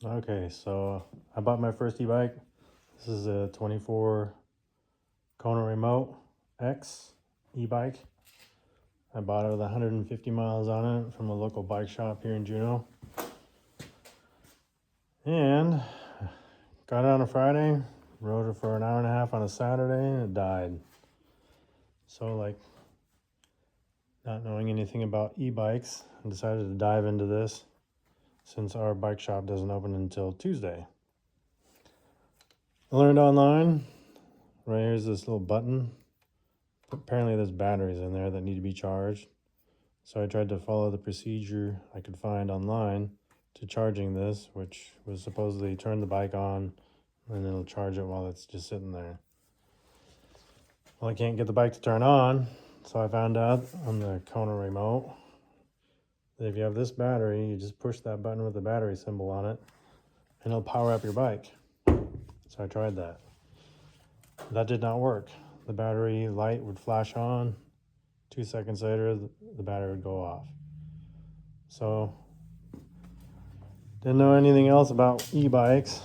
Okay, so I bought my first e-bike. This is a 24 Kona Remote X e-bike. I bought it with 150 miles on it from a local bike shop here in Juneau. And got it on a Friday, rode it for an hour and a half on a Saturday, and it died. So not knowing anything about e-bikes, I decided to dive into this since our bike shop doesn't open until Tuesday. I learned online. Right here's this little button. Apparently there's batteries in there that need to be charged. So I tried to follow the procedure I could find online to charging this, which was supposedly turn the bike on and it'll charge it while it's just sitting there. Well, I can't get the bike to turn on, so I found out on the Kona Remote that if you have this battery, you just push that button with the battery symbol on it and it'll power up your bike. So I tried that. That did not work. The battery light would flash on. 2 seconds later, the battery would go off. So, didn't know anything else about e-bikes.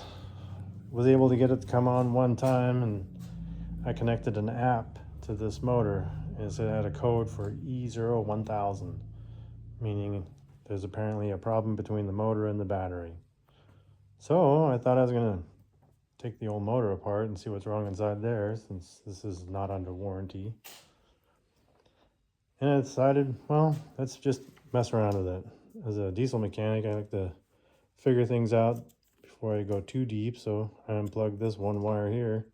Was able to get it to come on one time, and I connected an app to this motor. And it had a code for E01000, meaning there's apparently a problem between the motor and the battery. So I thought I was gonna take the old motor apart and see what's wrong inside there, since this is not under warranty. And I decided, well, let's just mess around with it. As a diesel mechanic, I like to figure things out before I go too deep, so I unplugged this one wire here.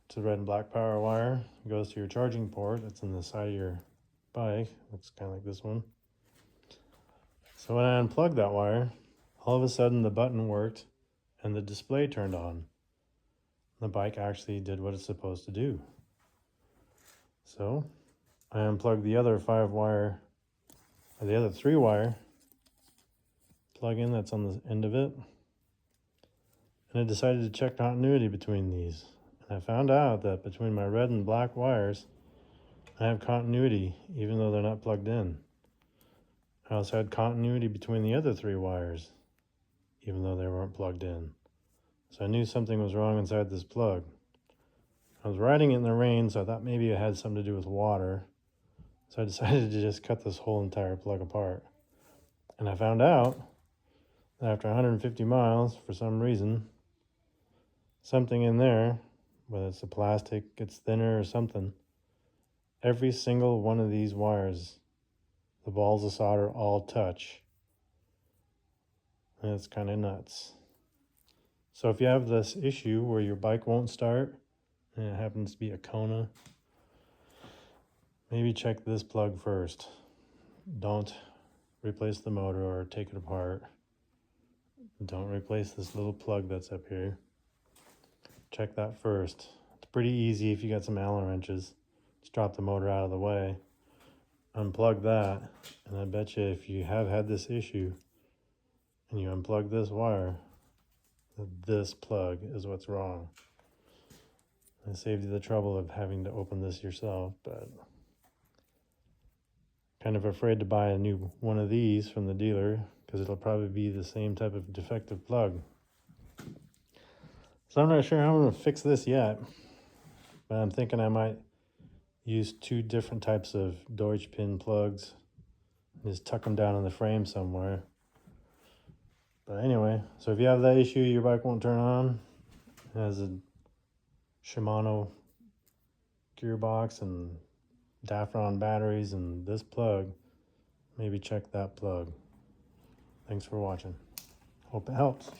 It's a red and black power wire. It goes to your charging port that's in the side of your bike. Looks kind of like this one. So when I unplugged that wire, all of a sudden the button worked and the display turned on. The bike actually did what it's supposed to do. So I unplugged the other 3-wire plug-in that's on the end of it, and I decided to check continuity between these. And I found out that between my red and black wires, I have continuity even though they're not plugged in. I also had continuity between the other 3 wires, even though they weren't plugged in. So I knew something was wrong inside this plug. I was riding it in the rain, so I thought maybe it had something to do with water. So I decided to just cut this whole entire plug apart. And I found out that after 150 miles, for some reason, something in there, whether it's the plastic gets thinner or something, every single one of these wires, the balls of solder all touch. And it's kind of nuts. So if you have this issue where your bike won't start, and it happens to be a Kona, maybe check this plug first. Don't replace the motor or take it apart. Don't replace this little plug that's up here. Check that first. It's pretty easy if you got some Allen wrenches. Just drop the motor out of the way. Unplug that, and I bet you if you have had this issue and you unplug this wire, this plug is what's wrong. I saved you the trouble of having to open this yourself, but kind of afraid to buy a new one of these from the dealer because it'll probably be the same type of defective plug. So I'm not sure how I'm going to fix this yet, but I'm thinking I might use 2 different types of Deutsch pin plugs and just tuck them down in the frame somewhere. But anyway, so if you have that issue, your bike won't turn on, it has a Shimano gearbox and Dafron batteries and this plug, maybe check that plug. Thanks for watching. Hope it helps.